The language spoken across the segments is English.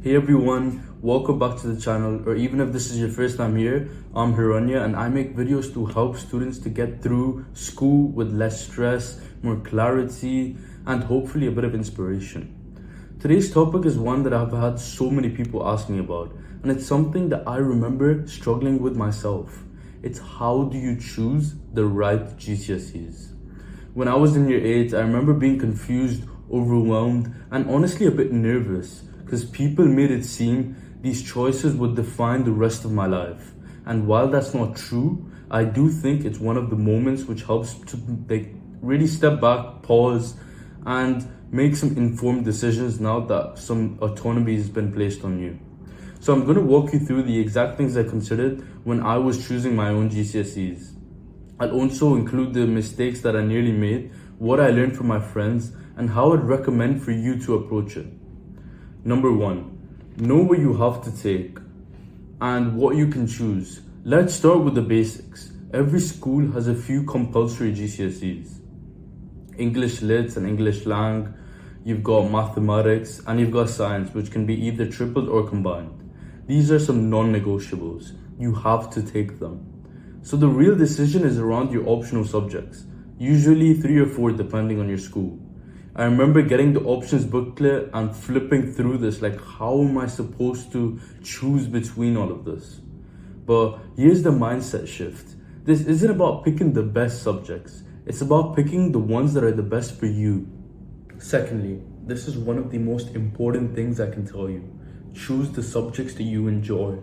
Hey everyone, welcome back to the channel, or even if this is your first time here, I'm Hiranya and I make videos to help students to get through school with less stress, more clarity, and hopefully a bit of inspiration. Today's topic is one that I've had so many people ask me about, and it's something that I remember struggling with myself. It's how do you choose the right GCSEs? When I was in year 8, I remember being confused, overwhelmed, and honestly a bit nervous because people made it seem these choices would define the rest of my life. And while that's not true, I do think it's one of the moments which helps to really step back, pause, and make some informed decisions now that some autonomy has been placed on you. So I'm going to walk you through the exact things I considered when I was choosing my own GCSEs. I'll also include the mistakes that I nearly made, what I learned from my friends, and how I'd recommend for you to approach it. Number 1, know what you have to take and what you can choose. Let's start with the basics. Every school has a few compulsory GCSEs. English Lit and English Lang, you've got mathematics, and you've got science, which can be either tripled or combined. These are some non-negotiables. You have to take them. So the real decision is around your optional subjects, usually 3 or 4 depending on your school. I remember getting the options booklet and flipping through this, like how am I supposed to choose between all of this? But here's the mindset shift. This isn't about picking the best subjects. It's about picking the ones that are the best for you. Secondly, this is one of the most important things I can tell you. Choose the subjects that you enjoy.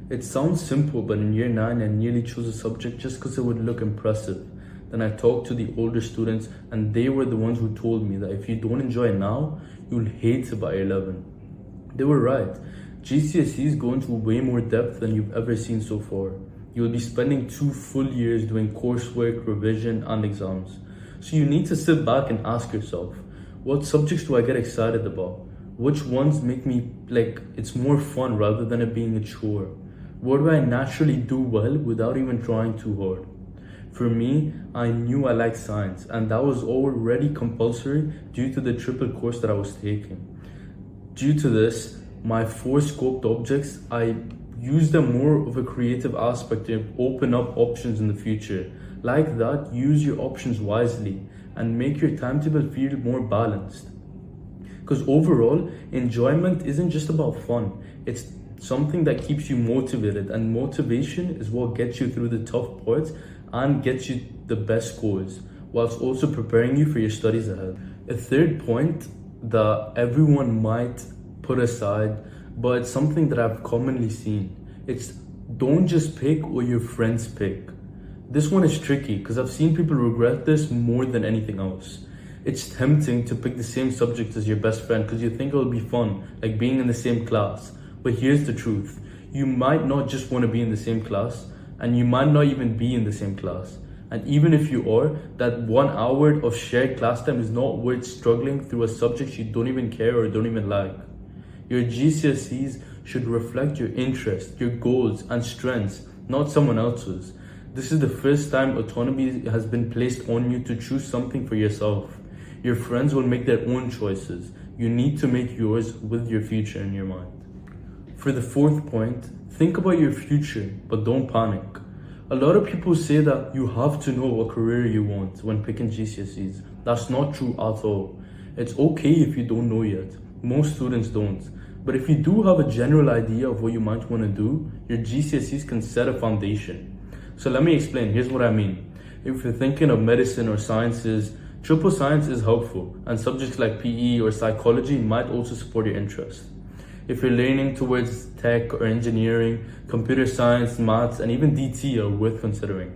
It sounds simple, but in year 9, I nearly chose a subject just because it would look impressive. Then I talked to the older students and they were the ones who told me that if you don't enjoy it now, you'll hate it by year 11. They were right. GCSEs go into way more depth than you've ever seen so far. You'll be spending 2 full years doing coursework, revision, and exams. So you need to sit back and ask yourself, what subjects do I get excited about? Which ones make me it's more fun rather than it being a chore? What do I naturally do well without even trying too hard? For me, I knew I liked science, and that was already compulsory due to the triple course that I was taking. Due to this, my 4 scoped objects, I used them more of a creative aspect to open up options in the future. Like that, use your options wisely and make your timetable feel more balanced. Because overall, enjoyment isn't just about fun. It's something that keeps you motivated, and motivation is what gets you through the tough parts and gets you the best scores, whilst also preparing you for your studies ahead. A third point that everyone might put aside, but it's something that I've commonly seen. It's don't just pick what your friends pick. This one is tricky because I've seen people regret this more than anything else. It's tempting to pick the same subject as your best friend because you think it'll be fun, like being in the same class. But here's the truth. You might not just want to be in the same class, and you might not even be in the same class. And even if you are, that 1 hour of shared class time is not worth struggling through a subject you don't even care or don't even like. Your GCSEs should reflect your interests, your goals, and strengths, not someone else's. This is the first time autonomy has been placed on you to choose something for yourself. Your friends will make their own choices. You need to make yours with your future in your mind. For the 4th point, think about your future, but don't panic. A lot of people say that you have to know what career you want when picking GCSEs. That's not true at all. It's okay if you don't know yet. Most students don't. But if you do have a general idea of what you might want to do, your GCSEs can set a foundation. So let me explain. Here's what I mean. If you're thinking of medicine or sciences, triple science is helpful, and subjects like PE or psychology might also support your interest. If you're leaning towards tech or engineering, computer science, maths, and even DT are worth considering.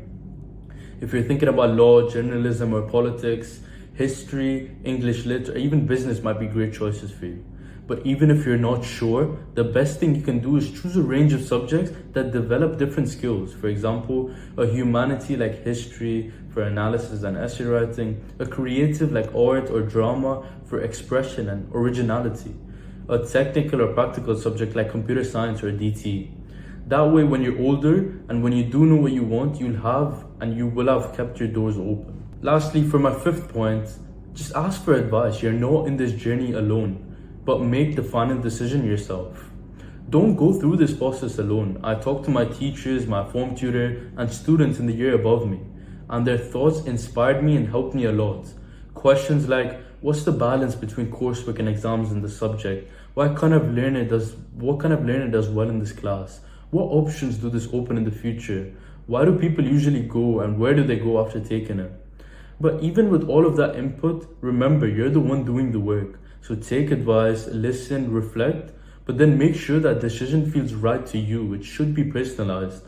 If you're thinking about law, journalism, or politics, history, English lit, or even business might be great choices for you. But even if you're not sure, the best thing you can do is choose a range of subjects that develop different skills. For example, a humanity like history for analysis and essay writing, a creative like art or drama for expression and originality, a technical or practical subject like computer science or DT. That way, when you're older and when you do know what you want, you will have kept your doors open. Lastly, for my 5th point, just ask for advice. You're not in this journey alone. but make the final decision yourself. Don't go through this process alone. I talked to my teachers, my form tutor, and students in the year above me, and their thoughts inspired me and helped me a lot. Questions like, what's the balance between coursework and exams in the subject? What kind of learner does well in this class? What options do this open in the future? Why do people usually go, and where do they go after taking it? But even with all of that input, remember, you're the one doing the work. So take advice, listen, reflect, but then make sure that decision feels right to you. It should be personalized,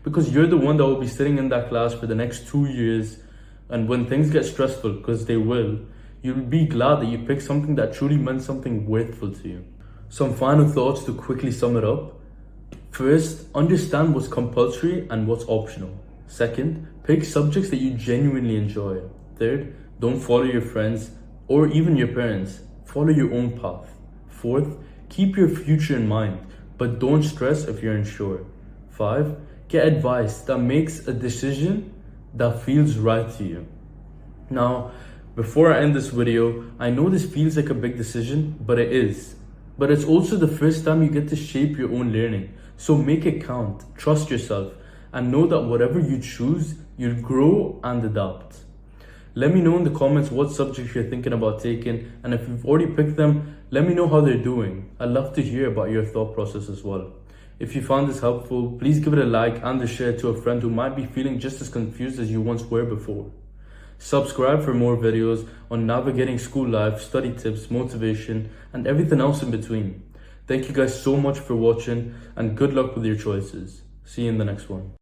because you're the one that will be sitting in that class for the next 2 years. And when things get stressful, because they will, you'll be glad that you picked something that truly meant something worthful to you. Some final thoughts to quickly sum it up. First, understand what's compulsory and what's optional. Second, pick subjects that you genuinely enjoy. Third, don't follow your friends or even your parents. Follow your own path. Fourth, keep your future in mind, but don't stress if you're unsure. 5, get advice that makes a decision that feels right to you. Now, before I end this video, I know this feels like a big decision, but it is. But it's also the first time you get to shape your own learning. So make it count, trust yourself, and know that whatever you choose, you'll grow and adapt. Let me know in the comments what subjects you're thinking about taking, and if you've already picked them, let me know how they're doing. I'd love to hear about your thought process as well. If you found this helpful, please give it a like and a share to a friend who might be feeling just as confused as you once were before. Subscribe for more videos on navigating school life, study tips, motivation, and everything else in between. Thank you guys so much for watching, and good luck with your choices. See you in the next one.